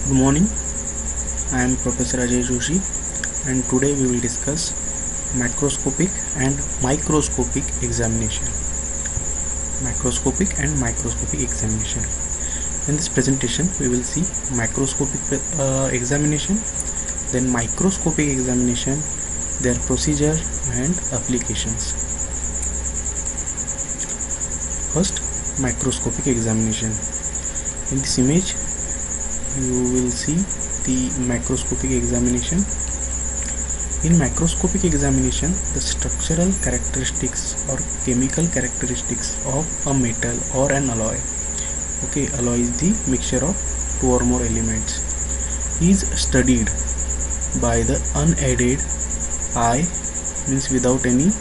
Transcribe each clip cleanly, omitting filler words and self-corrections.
Good morning, I am Professor Ajay Joshi and today we will discuss macroscopic and microscopic examination. Macroscopic and microscopic examination. In this presentation we will see macroscopic examination, then microscopic examination, their procedure and applications. First, microscopic examination. In this image you will see the macroscopic examination. In macroscopic examination, the structural characteristics or chemical characteristics of a metal or an alloy, alloy is the mixture of two or more elements, is studied by the unaided eye, means without any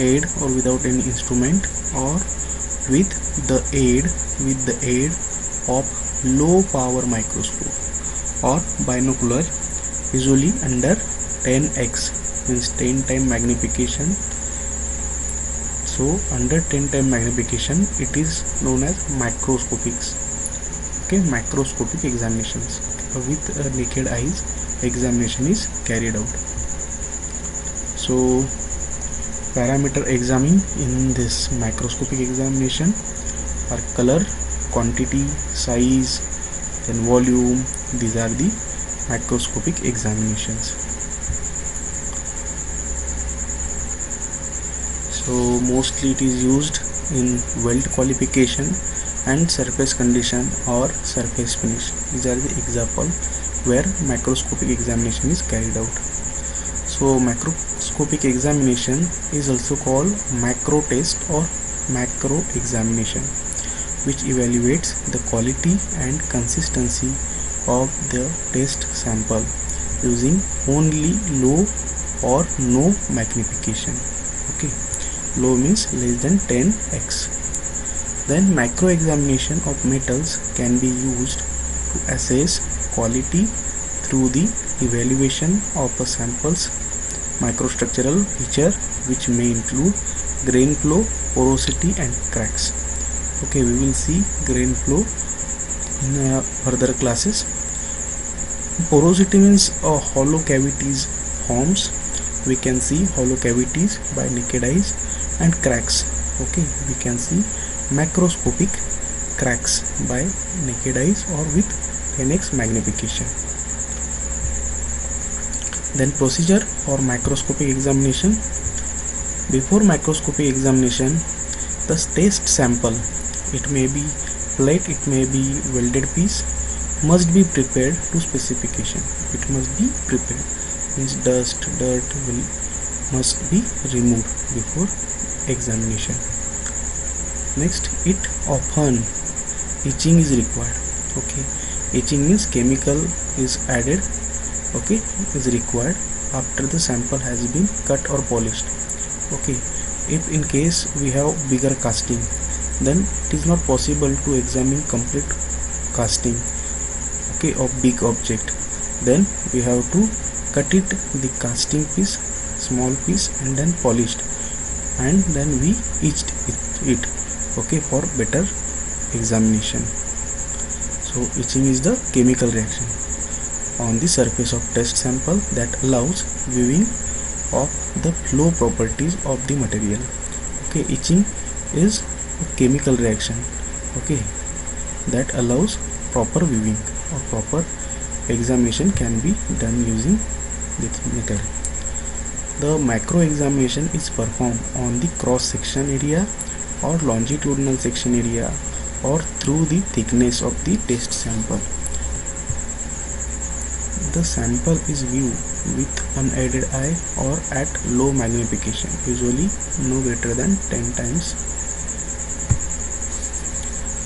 aid or without any instrument, or with the aid of low power microscope or binocular, usually under 10x, means 10 time magnification. So under 10 time magnification it is known as macroscopics. Macroscopic examinations with naked eyes examination is carried out. So parameter examined in this microscopic examination are color, quantity, size, then volume. These are the macroscopic examinations. So mostly it is used in weld qualification and surface condition or surface finish. These are the example where macroscopic examination is carried out. So macroscopic examination is also called macro test or macro examination, which evaluates the quality and consistency of the test sample using only low or no magnification. Low means less than 10x. Then macro examination of metals can be used to assess quality through the evaluation of a sample's microstructural feature, which may include grain flow, porosity and cracks. We will see grain flow in further classes. Porosity means hollow cavities forms. We can see hollow cavities by naked eyes, and cracks. We can see macroscopic cracks by naked eyes or with 10x magnification. Then procedure for microscopic examination. Before microscopic examination, the test sample, it may be plate, it may be welded piece, must be prepared to specification. It must be prepared, means dirt must be removed before examination. Next, it often etching is required. Etching means chemical is added, is required after the sample has been cut or polished. If in case we have bigger casting, then it is not possible to examine complete casting of big object. Then we have to cut it, the casting piece, small piece, and then polished, and then we etched it for better examination. So etching is the chemical reaction on the surface of test sample that allows viewing of the flow properties of the material. Etching is a chemical reaction that allows proper viewing or proper examination can be done using this method. The macro examination is performed on the cross section area or longitudinal section area or through the thickness of the test sample. The sample is viewed with unaided eye or at low magnification, usually no greater than 10 times.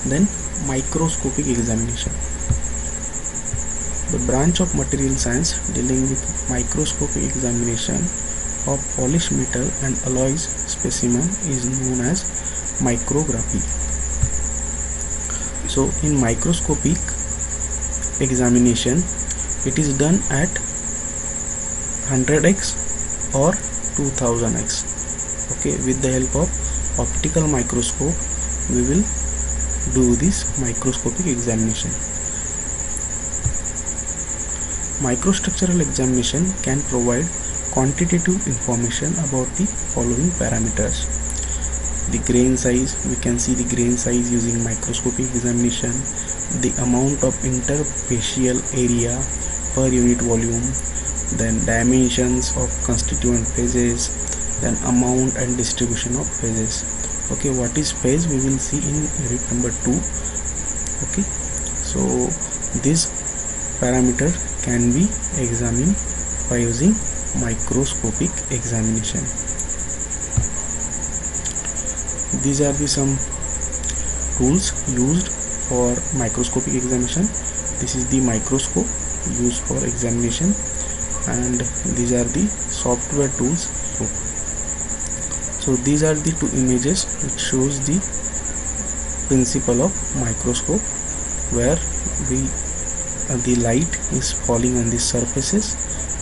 Then microscopic examination. The branch of material science dealing with microscopic examination of polished metal and alloys specimen is known as micrography. So in microscopic examination, it is done at 100x or 2000x. With the help of optical microscope we will do this microscopic examination. Microstructural examination can provide quantitative information about the following parameters. The grain size, we can see the grain size using microscopic examination, the amount of interfacial area per unit volume, then dimensions of constituent phases, then amount and distribution of phases. Okay, what is phase we will see in unit number 2. Okay, so this parameter can be examined by using microscopic examination. These are the some tools used for microscopic examination. This is the microscope used for examination, and these are the software tools. So these are the two images which shows the principle of microscope, where the light is falling on the surfaces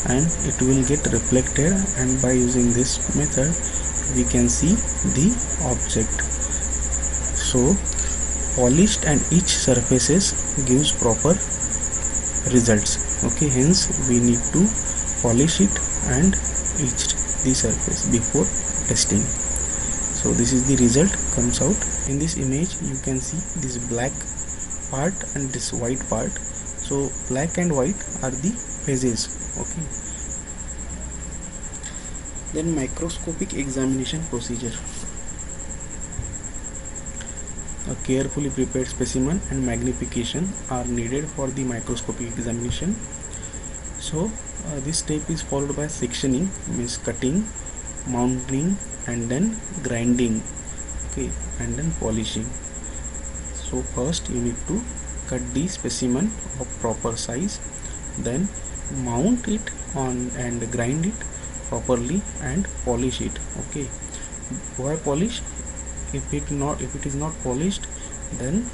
and it will get reflected, and by using this method we can see the object. So polished and etched surfaces gives proper results. Okay, hence we need to polish it and etch the surface before testing. So this is the result comes out. In this image you can see this black part and this white part. So black and white are the phases. Okay, then microscopic examination procedure. A carefully prepared specimen and magnification are needed for the microscopic examination. So this step is followed by sectioning, means cutting, mounting, and then grinding. Okay, and then polishing. So first you need to cut the specimen of proper size, then mount it on and grind it properly and polish it. Okay, why polish? If it is not polished, then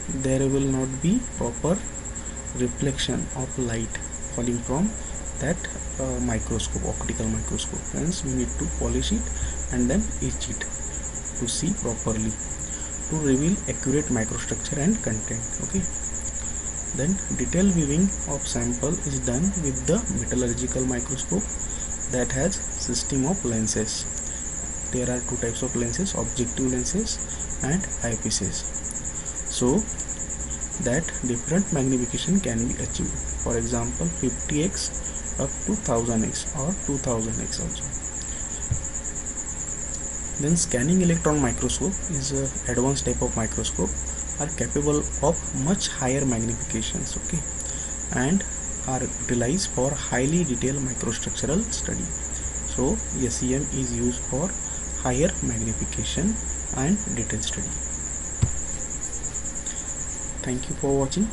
there will not be proper reflection of light falling from that microscope, optical microscope. Hence we need to polish it and then etch it to see properly, to reveal accurate microstructure and content. Okay, then detailed viewing of sample is done with the metallurgical microscope that has system of lenses. There are two types of lenses, objective lenses and eyepieces, so that different magnification can be achieved. For example, 50x up to 1000x or 2000x also. Then scanning electron microscope is an advanced type of microscope, are capable of much higher magnifications. Okay, and are utilized for highly detailed microstructural study. So SEM is used for higher magnification and detailed study. Thank you for watching.